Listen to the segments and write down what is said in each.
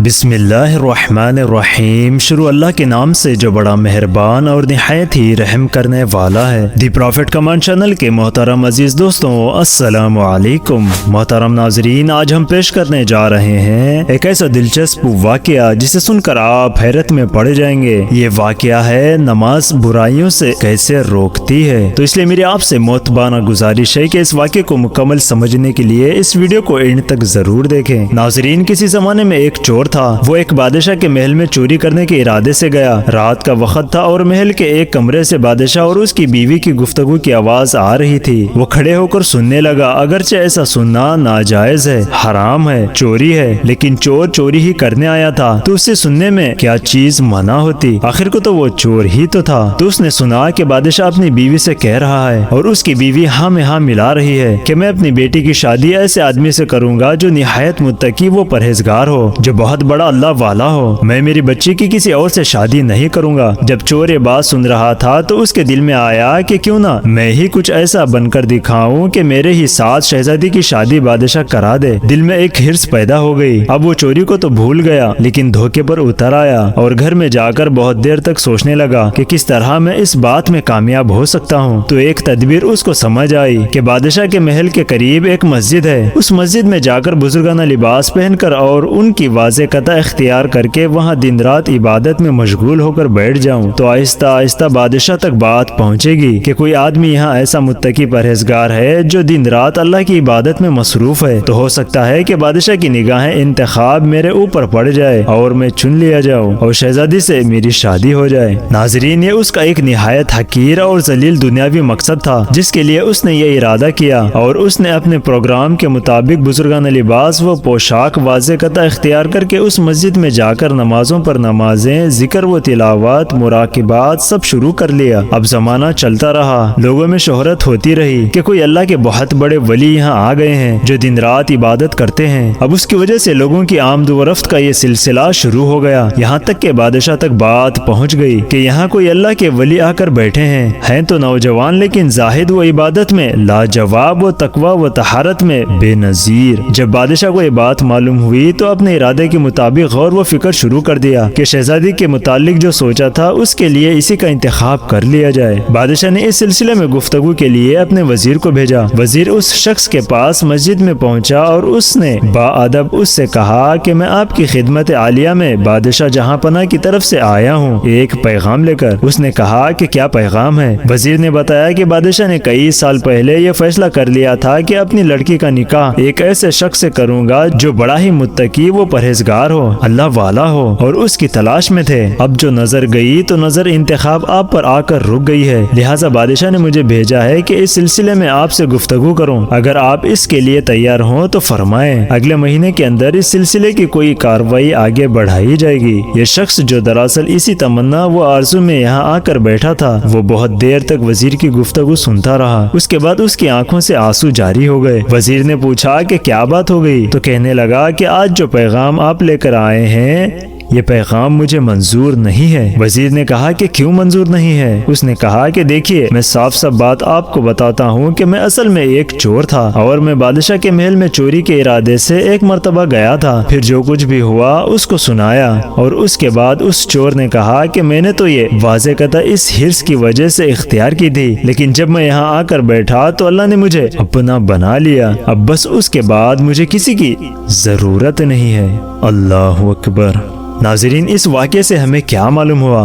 बिस्मिल्लाहिर्रहमानिर्रहीम। शुरू अल्लाह के नाम से जो बड़ा मेहरबान और निहायत ही रहम करने वाला है। दी प्रॉफिट कमांड चैनल के मोहतरम अजीज दोस्तों, अस्सलाम वालेकुम। मोहतरम नाजरीन, आज हम पेश करने जा रहे हैं एक ऐसा दिलचस्प वाकया जिसे सुनकर आप हैरत में पड़ जाएंगे। ये वाकया है नमाज बुराइयों से कैसे रोकती है। तो इसलिए मेरी आपसे मोतबाना गुजारिश है कि इस वाकये को मुकम्मल समझने के लिए इस वीडियो को एंड तक जरूर देखें। नाजरीन, किसी जमाने में एक चोर था। वो एक बादशाह के महल में चोरी करने के इरादे से गया। रात का वक्त था और महल के एक कमरे से बादशाह और उसकी बीवी की गुफ्तगू की आवाज आ रही थी। वो खड़े होकर सुनने लगा। अगरचे ऐसा सुनना नाजायज है, हराम है, चोरी है, लेकिन चोर चोरी ही करने आया था तो उससे सुनने में क्या चीज मना होती। आखिर को तो वो चोर ही तो था। तो उसने सुना कि बादशाह अपनी बीवी से कह रहा है और उसकी बीवी हाँ में हाँ मिला रही है कि मैं अपनी बेटी की शादी ऐसे आदमी से करूंगा जो निहायत मुत्तकी वो परहेजगार हो, जो बहुत बड़ा अल्लाह वाला हो। मैं मेरी बच्ची की किसी और से शादी नहीं करूंगा। जब चोर ये बात सुन रहा था तो उसके दिल में आया कि क्यों ना मैं ही कुछ ऐसा बनकर दिखाऊं कि मेरे ही साथ शहजादी की शादी बादशाह करा दे। दिल में एक हिर्स पैदा हो गई। अब वो चोरी को तो भूल गया लेकिन धोखे पर उतर आया और घर में जाकर बहुत देर तक सोचने लगा कि किस तरह मैं इस बात में कामयाब हो सकता हूँ। तो एक तदबीर उसको समझ आई कि बादशाह के महल के करीब एक मस्जिद है। उस मस्जिद में जाकर बुजुर्गाना लिबास पहनकर और उनकी वाज़े कता इख्तियार करके वहाँ दिन रात इबादत में मशगूल होकर बैठ जाऊं तो आहिस्ता आहिस्ता बादशाह तक बात पहुँचेगी कि कोई आदमी यहाँ ऐसा मुत्तकी परहेजगार है जो दिन रात अल्लाह की इबादत में मसरूफ है। तो हो सकता है कि बादशाह की निगाहें इंतखाब मेरे ऊपर पड़ जाए और मैं चुन लिया जाऊँ और शहजादी से मेरी शादी हो जाए। नाजरीन, ये उसका एक निहायत हकीर और जलील दुनियावी मकसद था जिसके लिए उसने ये इरादा किया और उसने अपने प्रोग्राम के मुताबिक बुजुर्गाना लिबास व पोशाक वाज़े कता इख्तियार करके उस मस्जिद में जाकर नमाजों पर नमाजें, जिक्र व तिलावत, मुराकिबात सब शुरू कर लिया। अब जमाना चलता रहा, लोगों में शोहरत होती रही कि कोई अल्लाह के बहुत बड़े वली यहाँ आ गए हैं जो दिन रात इबादत करते हैं। अब उसकी वजह से लोगों की आमद व रफ्त का ये सिलसिला शुरू हो गया। यहाँ तक के बादशाह तक बात पहुँच गई कि यहाँ कोई अल्लाह के वली आकर बैठे हैं तो नौजवान लेकिन जाहिद व इबादत में लाजवाब व तकवा व तहारत में बेनजीर। जब बादशाह को ये बात मालूम हुई तो अपने इरादे के मुताबिक गौर व फिक्र शुरू कर दिया कि शहजादी के मुतालिक जो सोचा था उसके लिए इसी का इंतखाब कर लिया जाए। बादशाह ने इस सिलसिले में गुफ्तगू के लिए अपने वजीर को भेजा। वजीर उस शख्स के पास मस्जिद में पहुंचा और उसने बाअदब उससे कहा कि मैं आपकी खिदमत आलिया में बादशाह जहांपना की तरफ से आया हूँ एक पैगाम लेकर। उसने कहा कि क्या पैगाम है। वजीर ने बताया कि बादशाह ने कई साल पहले यह फैसला कर लिया था कि अपनी लड़की का निकाह एक ऐसे शख्स से करूंगा जो बड़ा ही मुत्तकी वो परहेजगार हो, अल्लाह वाला हो, और उसकी तलाश में थे। अब जो नजर गई तो नजर इंतखाब आप पर आकर रुक गई है, लिहाजा बादशाह ने मुझे भेजा है कि इस सिलसिले में आपसे गुफ्तगू करूं। अगर आप इसके लिए तैयार हों तो फरमाएं। अगले महीने के अंदर इस सिलसिले की कोई कार्रवाई आगे बढ़ाई जाएगी। ये शख्स जो दरअसल इसी तमन्ना वो आरज़ू में यहाँ आकर बैठा था वो बहुत देर तक वजीर की गुफ्तगू सुनता रहा। उसके बाद उसकी आंखों से आंसू जारी हो गए। वजीर ने पूछा कि क्या बात हो गई तो कहने लगा कि आज जो पैगाम आप लेकर आए हैं ये पैगाम मुझे मंजूर नहीं है। वजीर ने कहा कि क्यों मंजूर नहीं है। उसने कहा कि देखिए, मैं साफ साफ बात आपको बताता हूँ कि मैं असल में एक चोर था और मैं बादशाह के महल में चोरी के इरादे से एक मर्तबा गया था। फिर जो कुछ भी हुआ उसको सुनाया और उसके बाद उस चोर ने कहा कि मैंने तो ये वाज़े कता इस हिर्स की वजह से इख्तियार की थी, लेकिन जब मैं यहाँ आकर बैठा तो अल्लाह ने मुझे अपना बना लिया। अब बस उसके बाद मुझे किसी की जरूरत नहीं है। अल्लाह अकबर। नाज़रीन, इस वाक़े से हमें क्या मालूम हुआ?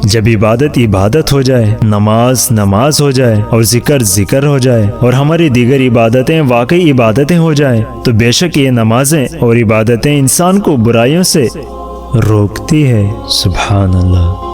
जब इबादत इबादत हो जाए, नमाज नमाज हो जाए और जिक्र जिक्र हो जाए और हमारी दीगर इबादतें वाकई इबादतें हो जाए तो बेशक ये नमाजें और इबादतें इंसान को बुराइयों से रोकती है। सुभान अल्लाह।